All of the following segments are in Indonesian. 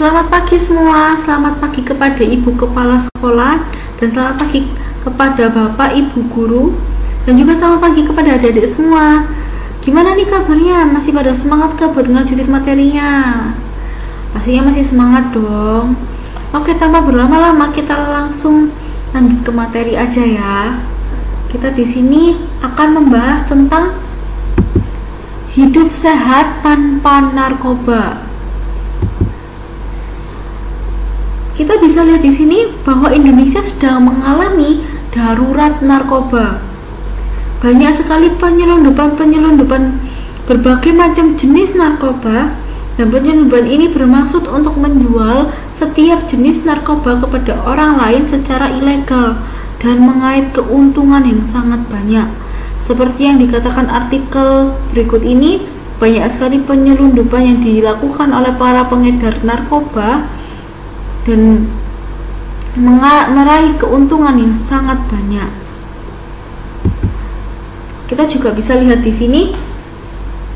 Selamat pagi semua, selamat pagi kepada Ibu Kepala Sekolah, dan selamat pagi kepada Bapak Ibu Guru, dan juga selamat pagi kepada adik-adik semua. Gimana nih kabarnya? Masih pada semangat kah buat ngelanjutin materinya? Pastinya masih semangat dong. Oke, tanpa berlama-lama kita langsung lanjut ke materi aja ya. Kita di sini akan membahas tentang hidup sehat tanpa narkoba. Kita bisa lihat di sini bahwa Indonesia sedang mengalami darurat narkoba. Banyak sekali penyelundupan berbagai macam jenis narkoba, dan penyelundupan ini bermaksud untuk menjual setiap jenis narkoba kepada orang lain secara ilegal dan mengait keuntungan yang sangat banyak. Seperti yang dikatakan artikel berikut ini, banyak sekali penyelundupan yang dilakukan oleh para pengedar narkoba dan meraih keuntungan yang sangat banyak. Kita juga bisa lihat di sini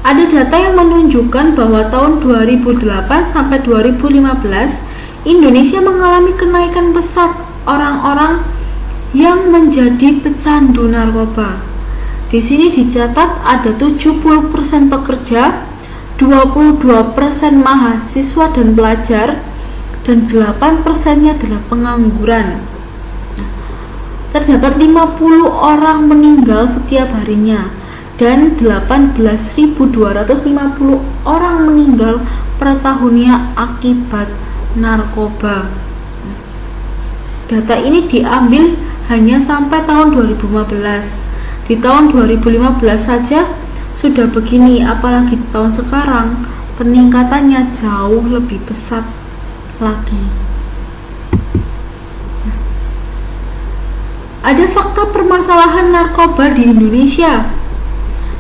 ada data yang menunjukkan bahwa tahun 2008 sampai 2015 Indonesia mengalami kenaikan pesat orang-orang yang menjadi pecandu narkoba. Di sini dicatat ada 70% pekerja, 22% mahasiswa dan pelajar, dan 8%-nya adalah pengangguran. Terdapat 50 orang meninggal setiap harinya dan 18.250 orang meninggal per tahunnya akibat narkoba. Data ini diambil hanya sampai tahun 2015. Di tahun 2015 saja sudah begini, apalagi di tahun sekarang peningkatannya jauh lebih pesat lagi. Ada fakta permasalahan narkoba di Indonesia.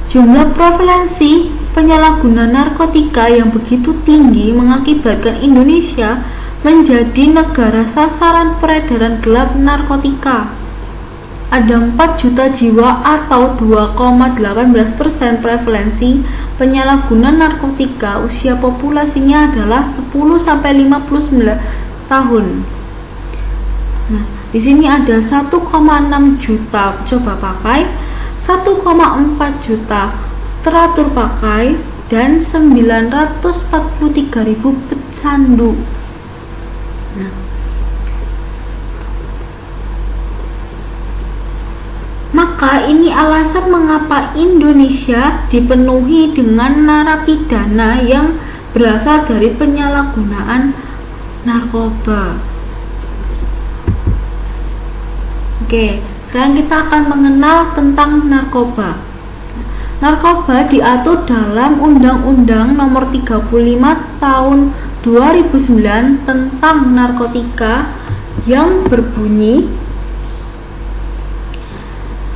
Jumlah prevalensi penyalahguna narkotika yang begitu tinggi mengakibatkan Indonesia menjadi negara sasaran peredaran gelap narkotika. Ada 4 juta jiwa atau 2,18% prevalensi penyalahguna narkotika. Usia populasinya adalah 10-59 tahun. Nah, di sini ada 1,6 juta coba pakai, 1,4 juta teratur pakai, dan 943.000 pecandu. Nah, maka ini alasan mengapa Indonesia dipenuhi dengan narapidana yang berasal dari penyalahgunaan narkoba. Oke, sekarang kita akan mengenal tentang narkoba. Narkoba diatur dalam Undang-Undang Nomor 35 Tahun 2009 tentang narkotika yang berbunyi,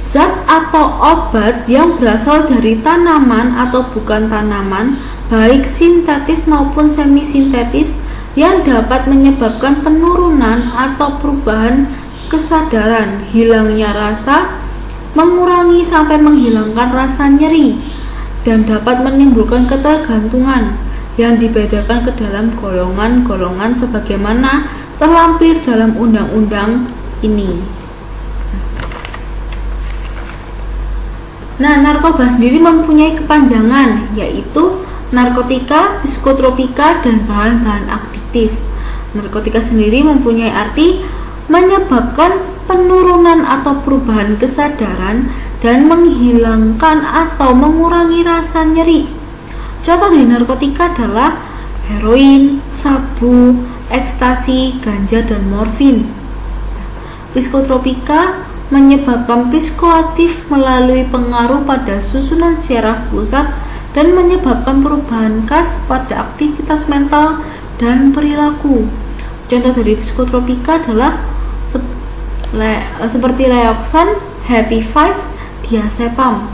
zat atau obat yang berasal dari tanaman atau bukan tanaman, baik sintetis maupun semi-sintetis, yang dapat menyebabkan penurunan atau perubahan kesadaran, hilangnya rasa, mengurangi sampai menghilangkan rasa nyeri, dan dapat menimbulkan ketergantungan, yang dibedakan ke dalam golongan-golongan sebagaimana terlampir dalam undang-undang ini. Nah, narkoba sendiri mempunyai kepanjangan, yaitu narkotika, psikotropika, dan bahan-bahan aktif. Narkotika sendiri mempunyai arti menyebabkan penurunan atau perubahan kesadaran dan menghilangkan atau mengurangi rasa nyeri. Contoh dari narkotika adalah heroin, sabu, ekstasi, ganja, dan morfin. Psikotropika menyebabkan psikoaktif melalui pengaruh pada susunan syaraf pusat dan menyebabkan perubahan khas pada aktivitas mental dan perilaku. Contoh dari psikotropika adalah seperti Leoxan, Happy Five, Diazepam.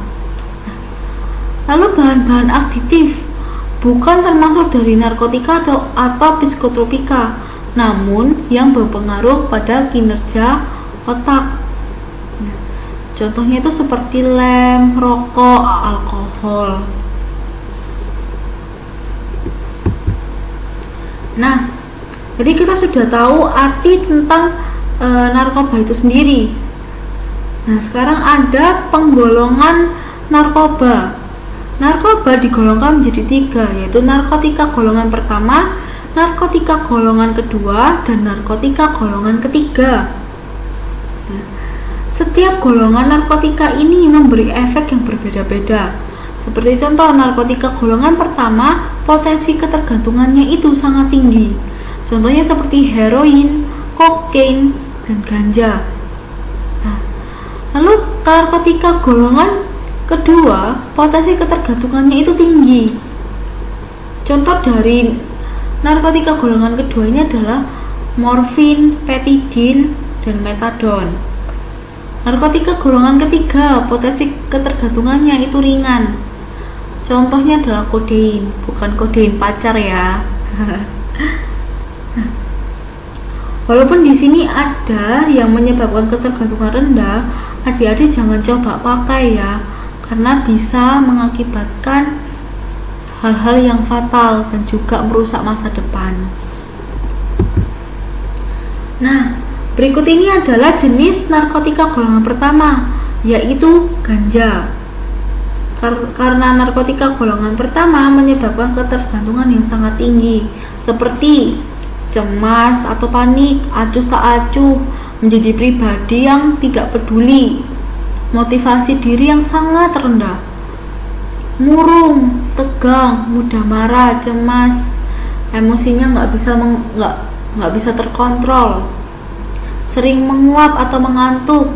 Lalu bahan-bahan aktif bukan termasuk dari narkotika atau psikotropika, namun yang berpengaruh pada kinerja otak. Contohnya itu seperti lem, rokok, alkohol. Nah, Jadi kita sudah tahu arti tentang narkoba itu sendiri. Nah, sekarang ada penggolongan narkoba. Narkoba digolongkan menjadi 3, yaitu narkotika golongan pertama, narkotika golongan kedua, dan narkotika golongan ketiga. Nah, setiap golongan narkotika ini memberi efek yang berbeda-beda. Seperti contoh, narkotika golongan pertama, potensi ketergantungannya itu sangat tinggi. Contohnya seperti heroin, kokain, dan ganja. Nah, lalu narkotika golongan kedua, potensi ketergantungannya itu tinggi. Contoh dari narkotika golongan kedua ini adalah morfin, petidin, dan metadon. Narkotika golongan ketiga, potensi ketergantungannya itu ringan. Contohnya adalah kodein, bukan kodein pacar ya. Walaupun di sini ada yang menyebabkan ketergantungan rendah, adik-adik jangan coba pakai ya, karena bisa mengakibatkan hal-hal yang fatal dan juga merusak masa depan. Nah, berikut ini adalah jenis narkotika golongan pertama, yaitu ganja. Karena narkotika golongan pertama menyebabkan ketergantungan yang sangat tinggi, seperti cemas atau panik, acuh tak acuh, menjadi pribadi yang tidak peduli, motivasi diri yang sangat rendah, murung, tegang, mudah marah, cemas, emosinya nggak bisa terkontrol, sering menguap atau mengantuk,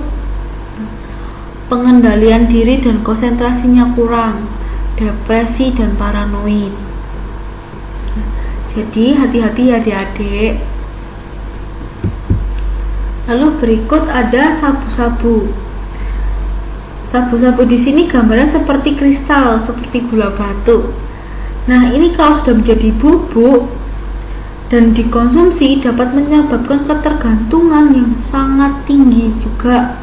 pengendalian diri dan konsentrasinya kurang, depresi dan paranoid. Jadi hati-hati ya adik-adik. Lalu berikut ada sabu-sabu. Sabu-sabu di sini gambarnya seperti kristal, seperti gula batu. Nah, ini kalau sudah menjadi bubuk dan dikonsumsi dapat menyebabkan ketergantungan yang sangat tinggi juga,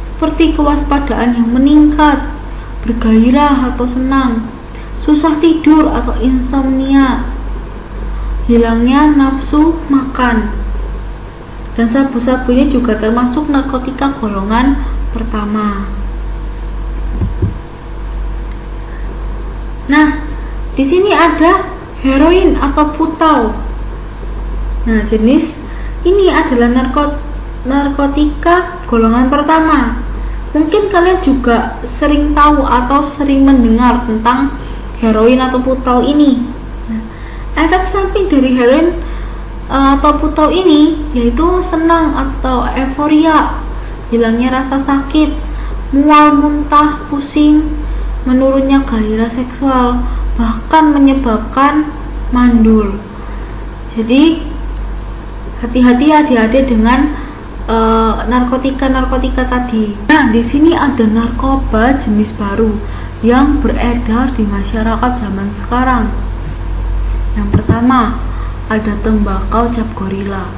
seperti kewaspadaan yang meningkat, bergairah atau senang, susah tidur atau insomnia, hilangnya nafsu makan. Dan sabu-sabunya juga termasuk narkotika golongan pertama. Nah, di sini ada heroin atau putau. Nah, jenis ini adalah narkotika golongan pertama. Mungkin kalian juga sering tahu atau sering mendengar tentang heroin atau putau ini. Nah, efek samping dari heroin atau putau ini yaitu senang atau euforia, hilangnya rasa sakit, mual, muntah, pusing, menurunnya gairah seksual, bahkan menyebabkan mandul. Jadi hati-hati adik-adik dengan narkotika tadi. Nah, di sini ada narkoba jenis baru yang beredar di masyarakat zaman sekarang. Yang pertama, ada tembakau cap gorila.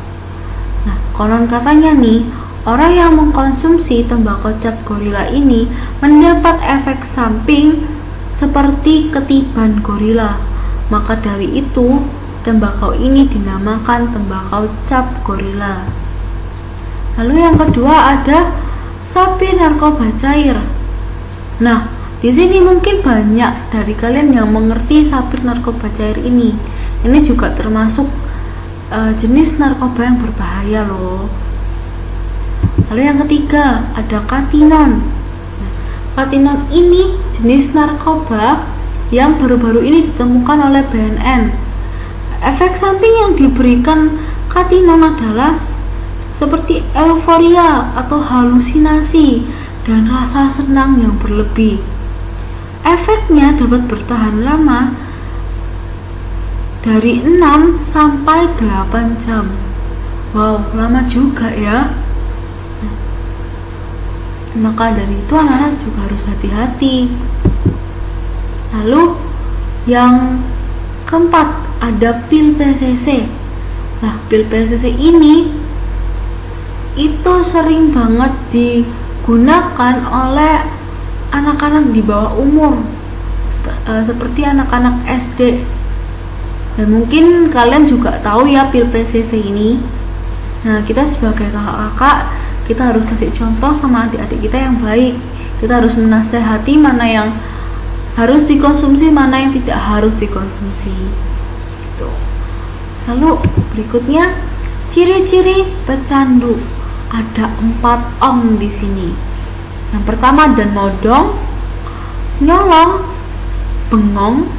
Nah, konon katanya nih, orang yang mengkonsumsi tembakau cap gorila ini mendapat efek samping seperti ketiban gorila. Maka dari itu, tembakau ini dinamakan tembakau cap gorila. Lalu yang kedua ada sapi narkoba cair. Nah, di sini mungkin banyak dari kalian yang mengerti sapi narkoba cair ini. Ini juga termasuk jenis narkoba yang berbahaya loh. Lalu yang ketiga ada katinon. Nah, katinon ini jenis narkoba yang baru-baru ini ditemukan oleh BNN. Efek samping yang diberikan katinon adalah seperti euforia atau halusinasi dan rasa senang yang berlebih. Efeknya dapat bertahan lama dari 6 sampai 8 jam. Wow, lama juga ya. Maka dari itu anak-anak juga harus hati-hati. Lalu yang keempat ada pil PCC. Nah, pil PCC ini itu sering banget digunakan oleh anak-anak di bawah umur, seperti anak-anak SD Dan mungkin kalian juga tahu ya pil PCC ini. Nah, kita sebagai kakak-kakak, kita harus kasih contoh sama adik-adik kita yang baik. Kita harus menasehati mana yang harus dikonsumsi, mana yang tidak harus dikonsumsi. Gitu. Lalu berikutnya, ciri-ciri pecandu. Ada 4 ong di sini. Yang pertama ada nodong, nyolong, bengong,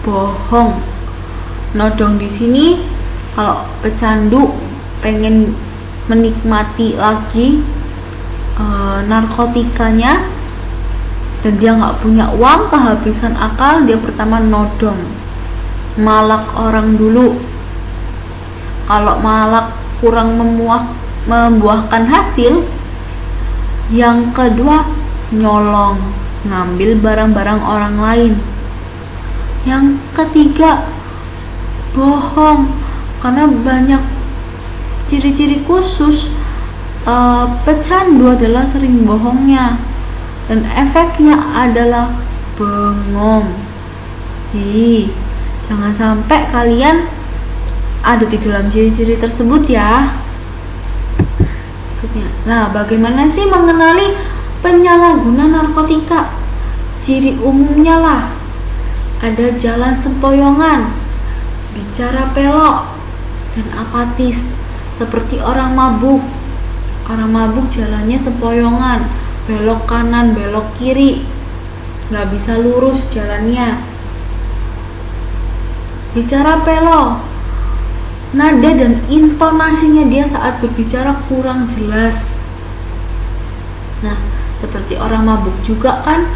bohong. Nodong di sini kalau pecandu pengen menikmati lagi narkotikanya dan dia nggak punya uang, kehabisan akal, dia pertama nodong, malak orang dulu. Kalau malak kurang membuahkan hasil, yang kedua nyolong, ngambil barang-barang orang lain. Yang ketiga bohong, karena banyak ciri-ciri khusus pecandu adalah sering bohongnya, dan efeknya adalah bengong. Jadi jangan sampai kalian ada di dalam ciri-ciri tersebut ya. Berikutnya, nah bagaimana sih mengenali penyalahguna narkotika? Ciri umumnya lah, ada jalan sempoyongan, bicara pelok, dan apatis seperti orang mabuk. Orang mabuk jalannya sempoyongan, belok kanan, belok kiri, nggak bisa lurus jalannya. Bicara pelok, nada dan intonasinya dia saat berbicara kurang jelas. Nah, seperti orang mabuk juga kan,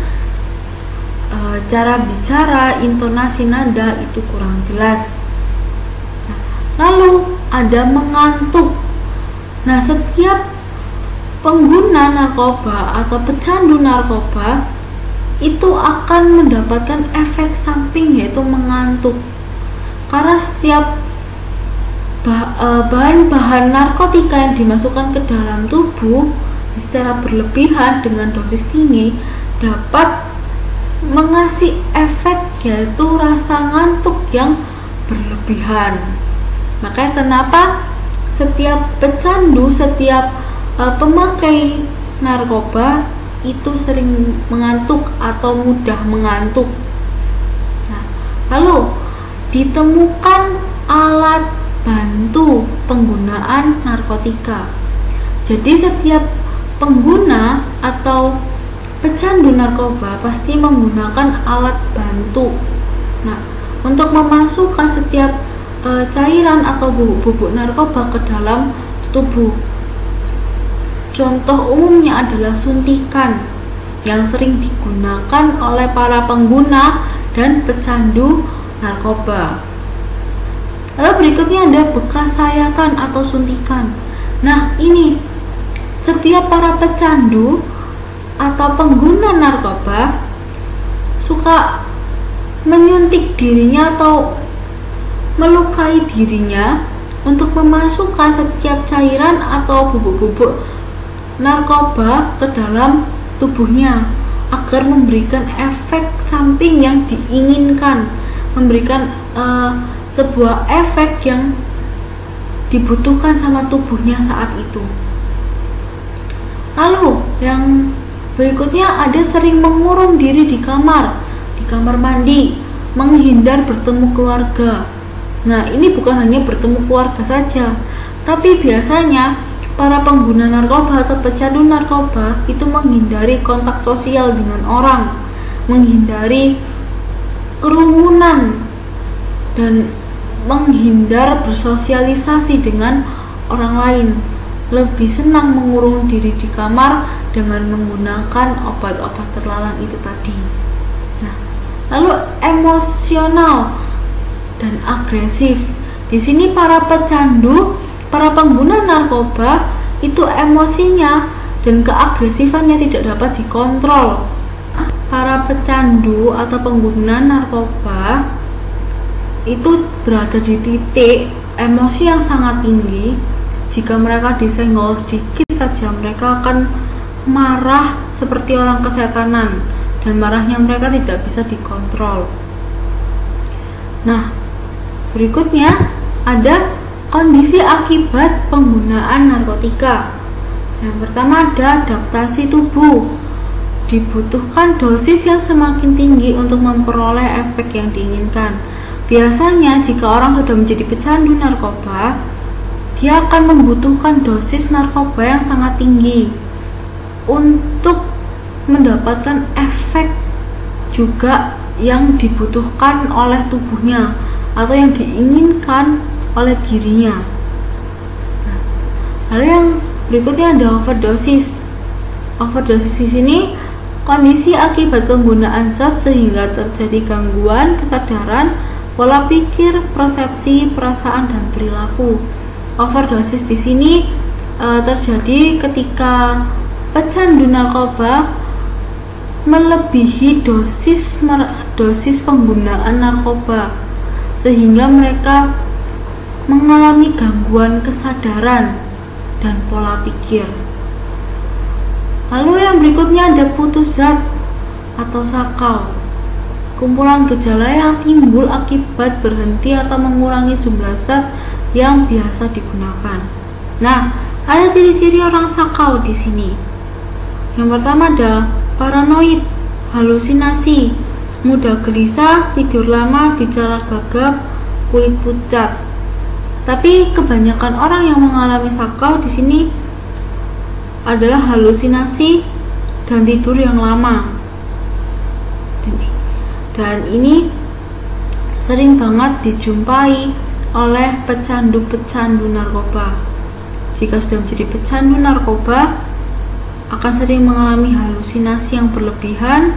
cara bicara, intonasi, nada itu kurang jelas. Lalu ada mengantuk. Nah, setiap pengguna narkoba atau pecandu narkoba itu akan mendapatkan efek samping, yaitu mengantuk. Karena setiap bahan-bahan narkotika yang dimasukkan ke dalam tubuh secara berlebihan dengan dosis tinggi dapat mengasih efek, yaitu rasa ngantuk yang berlebihan. Makanya kenapa setiap pecandu, setiap pemakai narkoba itu sering mengantuk atau mudah mengantuk. Nah, lalu ditemukan alat bantu penggunaan narkotika. Jadi setiap pengguna atau pecandu narkoba pasti menggunakan alat bantu. Nah, untuk memasukkan setiap cairan atau bubuk-bubuk narkoba ke dalam tubuh. Contoh umumnya adalah suntikan yang sering digunakan oleh para pengguna dan pecandu narkoba. Lalu berikutnya ada bekas sayatan atau suntikan. Nah, ini setiap para pecandu atau pengguna narkoba suka menyuntik dirinya atau melukai dirinya untuk memasukkan setiap cairan atau bubuk-bubuk narkoba ke dalam tubuhnya agar memberikan efek samping yang diinginkan, memberikan sebuah efek yang dibutuhkan sama tubuhnya saat itu. Lalu yang berikutnya ada sering mengurung diri di kamar mandi, menghindar bertemu keluarga. Nah, ini bukan hanya bertemu keluarga saja, tapi biasanya para pengguna narkoba atau pecandu narkoba itu menghindari kontak sosial dengan orang, menghindari kerumunan, dan menghindar bersosialisasi dengan orang lain. Lebih senang mengurung diri di kamar dengan menggunakan obat-obat terlarang itu tadi. Nah, lalu emosional dan agresif. Di sini para pecandu, para pengguna narkoba itu emosinya dan keagresifannya tidak dapat dikontrol. Para pecandu atau pengguna narkoba itu berada di titik emosi yang sangat tinggi. Jika mereka disenggol sedikit saja, mereka akan marah seperti orang kesetanan, dan marahnya mereka tidak bisa dikontrol. Nah, Berikutnya ada kondisi akibat penggunaan narkotika. Yang pertama ada adaptasi tubuh. Dibutuhkan dosis yang semakin tinggi untuk memperoleh efek yang diinginkan. Biasanya jika orang sudah menjadi pecandu narkoba, dia akan membutuhkan dosis narkoba yang sangat tinggi untuk mendapatkan efek juga yang dibutuhkan oleh tubuhnya atau yang diinginkan oleh dirinya. Lalu yang berikutnya ada overdosis. Overdosis di sini kondisi akibat penggunaan zat sehingga terjadi gangguan kesadaran, pola pikir, persepsi, perasaan, dan perilaku. Overdosis di sini terjadi ketika pecandu narkoba melebihi dosis penggunaan narkoba sehingga mereka mengalami gangguan kesadaran dan pola pikir. Lalu yang berikutnya ada putus zat atau sakau. Kumpulan gejala yang timbul akibat berhenti atau mengurangi jumlah zat yang biasa digunakan. Nah, ada ciri-ciri orang sakau di sini. Yang pertama ada paranoid, halusinasi, mudah gelisah, tidur lama, bicara gagap, kulit pucat. Tapi kebanyakan orang yang mengalami sakau di sini adalah halusinasi dan tidur yang lama. Dan ini sering banget dijumpai oleh pecandu-pecandu narkoba. Jika sudah menjadi pecandu narkoba, akan sering mengalami halusinasi yang berlebihan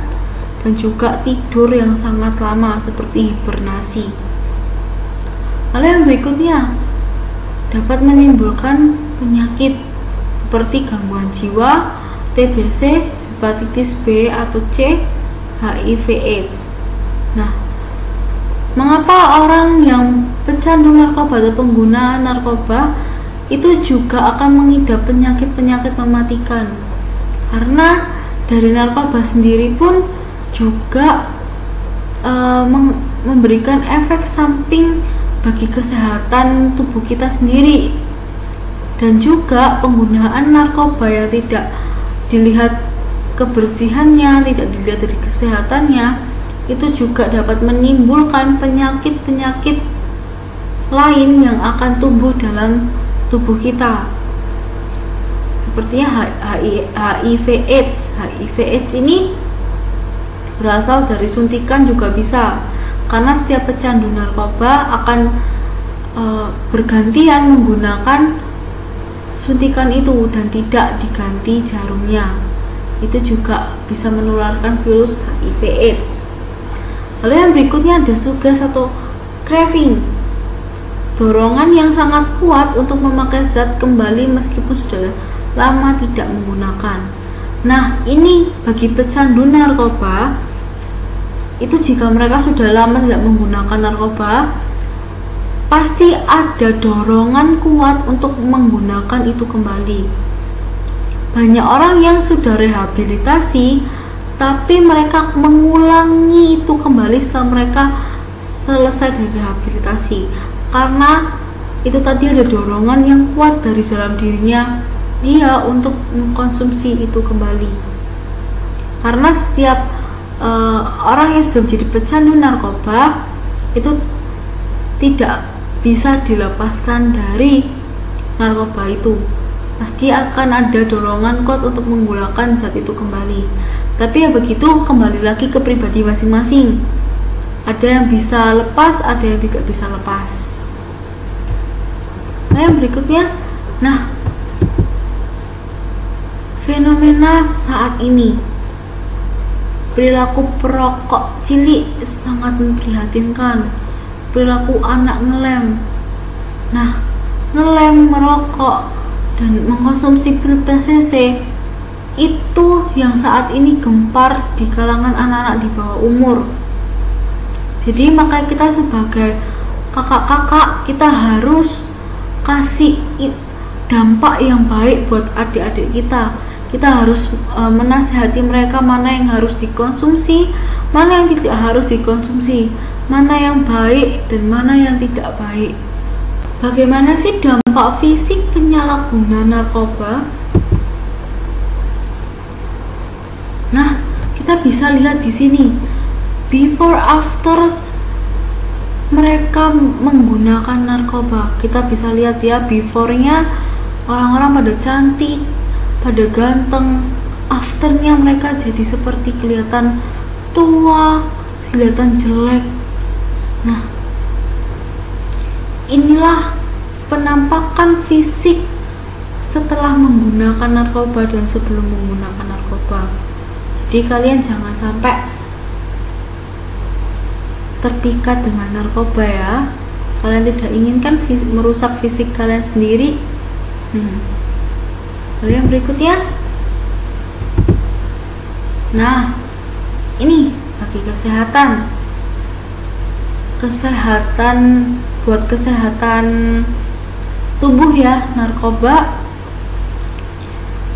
dan juga tidur yang sangat lama seperti hibernasi. Lalu yang berikutnya dapat menimbulkan penyakit seperti gangguan jiwa, TBC, hepatitis B atau C, HIV/AIDS. Nah, mengapa orang yang pecandu narkoba atau pengguna narkoba itu juga akan mengidap penyakit-penyakit mematikan? Karena dari narkoba sendiri pun juga memberikan efek samping bagi kesehatan tubuh kita sendiri. Dan juga penggunaan narkoba yang tidak dilihat kebersihannya, tidak dilihat dari kesehatannya, itu juga dapat menimbulkan penyakit-penyakit lain yang akan tumbuh dalam tubuh kita, sepertinya HIV/AIDS. HIV/AIDS ini berasal dari suntikan juga bisa, karena setiap pecandu narkoba akan bergantian menggunakan suntikan itu dan tidak diganti jarumnya. Itu juga bisa menularkan virus HIV/AIDS. Lalu yang berikutnya ada sugas atau craving, dorongan yang sangat kuat untuk memakai zat kembali meskipun sudah lama tidak menggunakan. Nah, ini bagi pecandu narkoba itu, jika mereka sudah lama tidak menggunakan narkoba, pasti ada dorongan kuat untuk menggunakan itu kembali. Banyak orang yang sudah rehabilitasi tapi mereka mengulangi itu kembali setelah mereka selesai dari rehabilitasi, karena itu tadi ada dorongan yang kuat dari dalam dirinya dia untuk mengkonsumsi itu kembali. Karena setiap orang yang sudah menjadi pecandu narkoba itu tidak bisa dilepaskan dari narkoba itu, pasti akan ada dorongan kuat untuk menggunakan zat itu kembali. Tapi ya begitu, kembali lagi ke pribadi masing-masing. Ada yang bisa lepas, ada yang tidak bisa lepas. Nah, yang berikutnya, nah, fenomena saat ini, perilaku perokok cilik sangat memprihatinkan. Perilaku anak ngelem. Nah, ngelem, merokok, dan mengkonsumsi pil PCC itu yang saat ini gempar di kalangan anak-anak di bawah umur. Jadi makanya kita sebagai kakak-kakak, kita harus kasih dampak yang baik buat adik-adik kita. Kita harus menasihati mereka mana yang harus dikonsumsi, mana yang tidak harus dikonsumsi. mana yang baik dan mana yang tidak baik. Bagaimana sih dampak fisik penyalahguna narkoba? Nah, kita bisa lihat di sini before after mereka menggunakan narkoba. Kita bisa lihat ya, before-nya orang-orang pada cantik, pada ganteng. Afternya mereka jadi seperti kelihatan tua, kelihatan jelek. Nah, inilah penampakan fisik setelah menggunakan narkoba dan sebelum menggunakan narkoba. Jadi kalian jangan sampai terpikat dengan narkoba ya. Kalian tidak inginkan merusak fisik kalian sendiri. Lalu yang berikutnya, nah ini bagi kesehatan buat kesehatan tubuh ya, narkoba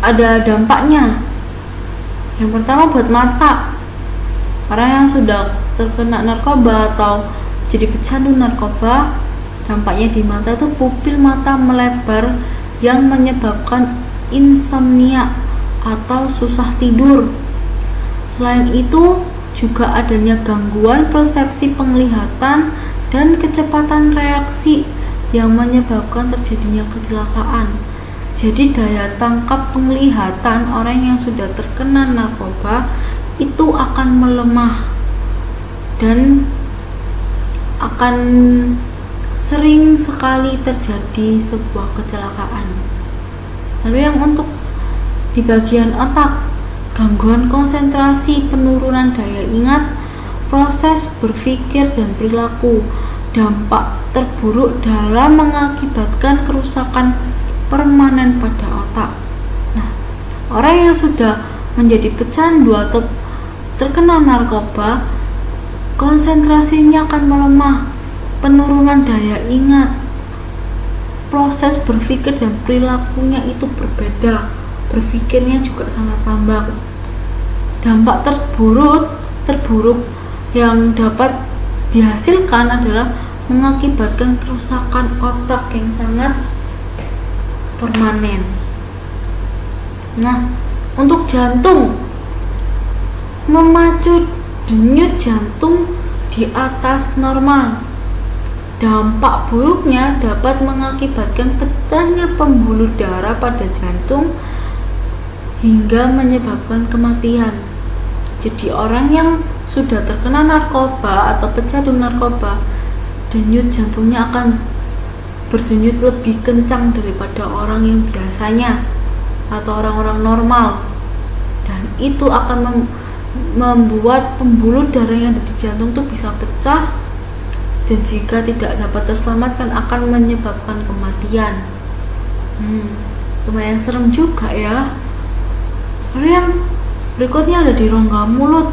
ada dampaknya. Yang pertama buat mata. Orang yang sudah terkena narkoba atau jadi pecandu narkoba, dampaknya di mata itu pupil mata melebar yang menyebabkan insomnia atau susah tidur. Selain itu juga adanya gangguan persepsi penglihatan dan kecepatan reaksi yang menyebabkan terjadinya kecelakaan. Jadi daya tangkap penglihatan orang yang sudah terkena narkoba itu akan melemah dan akan sering sekali terjadi sebuah kecelakaan. Lalu yang untuk di bagian otak, gangguan konsentrasi, penurunan daya ingat, proses berpikir dan perilaku. Dampak terburuk dalam mengakibatkan kerusakan permanen pada otak. Nah, orang yang sudah menjadi pecandu atau terkena narkoba, konsentrasinya akan melemah, penurunan daya ingat, proses berpikir dan perilakunya itu berbeda, berpikirnya juga sangat lambat. Dampak terburuk yang dapat dihasilkan adalah mengakibatkan kerusakan otak yang sangat permanen. Nah, untuk jantung, memacu denyut jantung di atas normal. Dampak buruknya dapat mengakibatkan pecahnya pembuluh darah pada jantung hingga menyebabkan kematian. Jadi orang yang sudah terkena narkoba atau pecandu narkoba, denyut jantungnya akan berdenyut lebih kencang daripada orang yang biasanya atau orang-orang normal, dan itu akan membuat pembuluh darah yang ada di jantung itu bisa pecah, dan jika tidak dapat terselamatkan akan menyebabkan kematian. Lumayan serem juga ya. Lalu yang berikutnya ada di rongga mulut.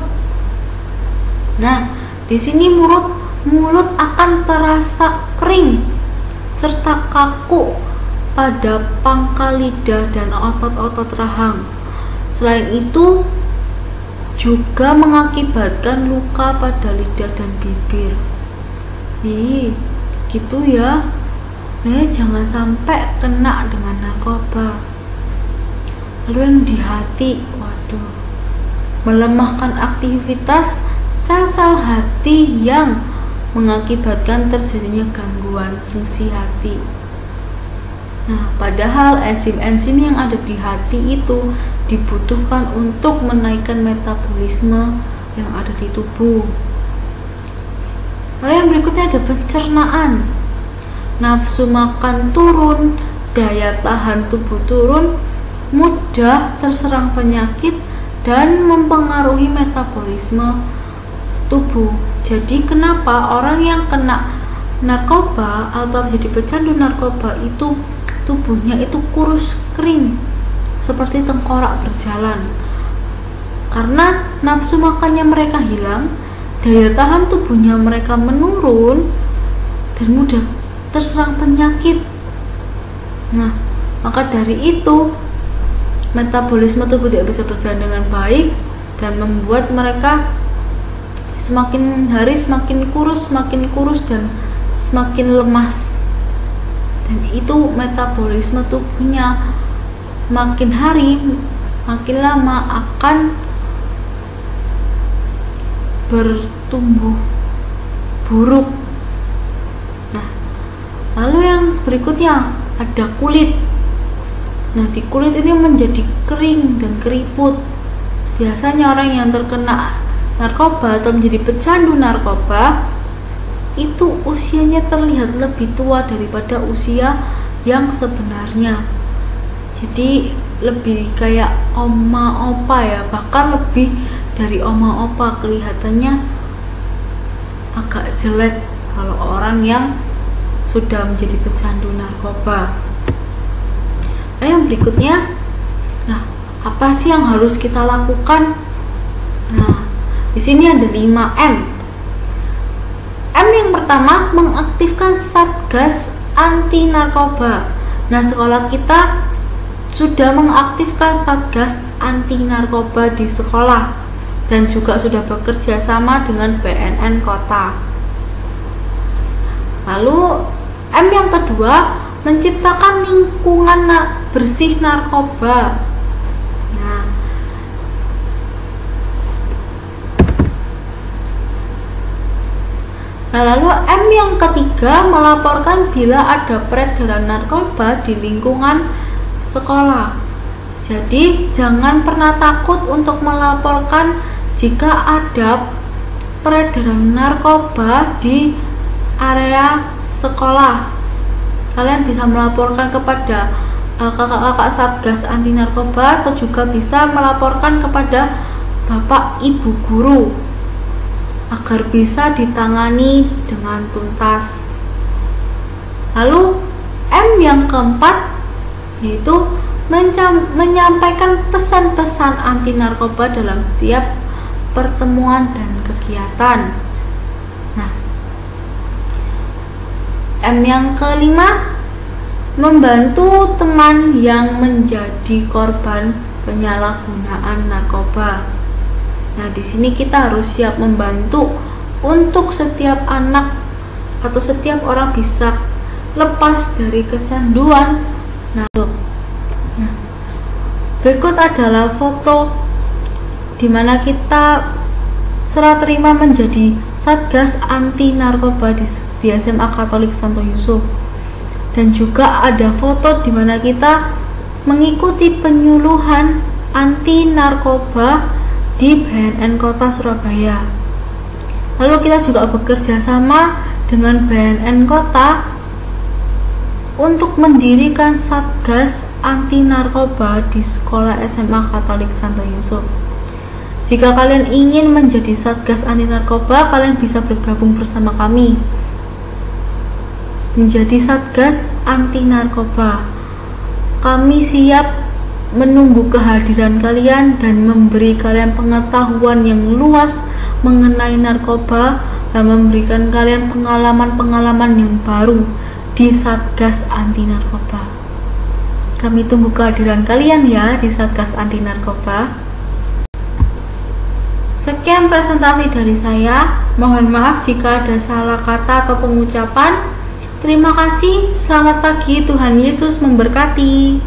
Nah, di sini mulut akan terasa kering serta kaku pada pangkal lidah dan otot-otot rahang. Selain itu juga mengakibatkan luka pada lidah dan bibir. Gitu ya. Jangan sampai kena dengan narkoba. Lalu yang di hati, waduh, melemahkan aktivitas sel-sel hati yang mengakibatkan terjadinya gangguan fungsi hati. Nah, padahal enzim-enzim yang ada di hati itu dibutuhkan untuk menaikkan metabolisme yang ada di tubuh. Lalu yang berikutnya ada pencernaan. Nafsu makan turun, daya tahan tubuh turun, mudah terserang penyakit dan mempengaruhi metabolisme tubuh. Jadi kenapa orang yang kena narkoba atau jadi pecandu narkoba itu tubuhnya itu kurus kering seperti tengkorak berjalan? Karena nafsu makannya mereka hilang, daya tahan tubuhnya mereka menurun dan mudah terserang penyakit. Nah, maka dari itu metabolisme tubuh tidak bisa berjalan dengan baik dan membuat mereka semakin hari semakin kurus dan semakin lemas. Dan itu metabolisme tubuhnya makin hari makin lama akan bertumbuh buruk. Nah, lalu yang berikutnya ada kulit. Nah, di kulit ini menjadi kering dan keriput. Biasanya orang yang terkena narkoba atau menjadi pecandu narkoba itu usianya terlihat lebih tua daripada usia yang sebenarnya. Jadi lebih kayak oma opa ya, bahkan lebih dari oma opa, kelihatannya agak jelek kalau orang yang sudah menjadi pecandu narkoba. Nah, yang berikutnya, nah apa sih yang harus kita lakukan? Nah, di sini ada 5M. M yang pertama, mengaktifkan Satgas anti narkoba. Nah, sekolah kita sudah mengaktifkan Satgas anti narkoba di sekolah dan juga sudah bekerja sama dengan BNN Kota. Lalu M yang kedua, menciptakan lingkungan bersih narkoba. Nah, lalu M yang ketiga, melaporkan bila ada peredaran narkoba di lingkungan sekolah. Jadi jangan pernah takut untuk melaporkan jika ada peredaran narkoba di area sekolah. Kalian bisa melaporkan kepada kakak-kakak Satgas anti narkoba atau juga bisa melaporkan kepada bapak ibu guru agar bisa ditangani dengan tuntas. Lalu M yang keempat yaitu menyampaikan pesan-pesan anti narkoba dalam setiap pertemuan dan kegiatan. Nah, M yang kelima, membantu teman yang menjadi korban penyalahgunaan narkoba. Nah, di sini kita harus siap membantu untuk setiap anak atau setiap orang bisa lepas dari kecanduan. Nah, berikut adalah foto di mana kita serah terima menjadi Satgas anti narkoba di SMA Katolik Santo Yusuf. Dan juga ada foto di mana kita mengikuti penyuluhan anti narkoba di BNN Kota Surabaya. Lalu kita juga bekerja sama dengan BNN Kota untuk mendirikan Satgas anti narkoba di sekolah SMA Katolik Santo Yusuf. Jika kalian ingin menjadi Satgas anti narkoba, kalian bisa bergabung bersama kami menjadi Satgas anti narkoba. Kami siap menunggu kehadiran kalian dan memberi kalian pengetahuan yang luas mengenai narkoba dan memberikan kalian pengalaman-pengalaman yang baru di Satgas anti narkoba. Kami tunggu kehadiran kalian ya di Satgas anti narkoba. Sekian presentasi dari saya. Mohon maaf jika ada salah kata atau pengucapan. Terima kasih. Selamat pagi. Tuhan Yesus memberkati.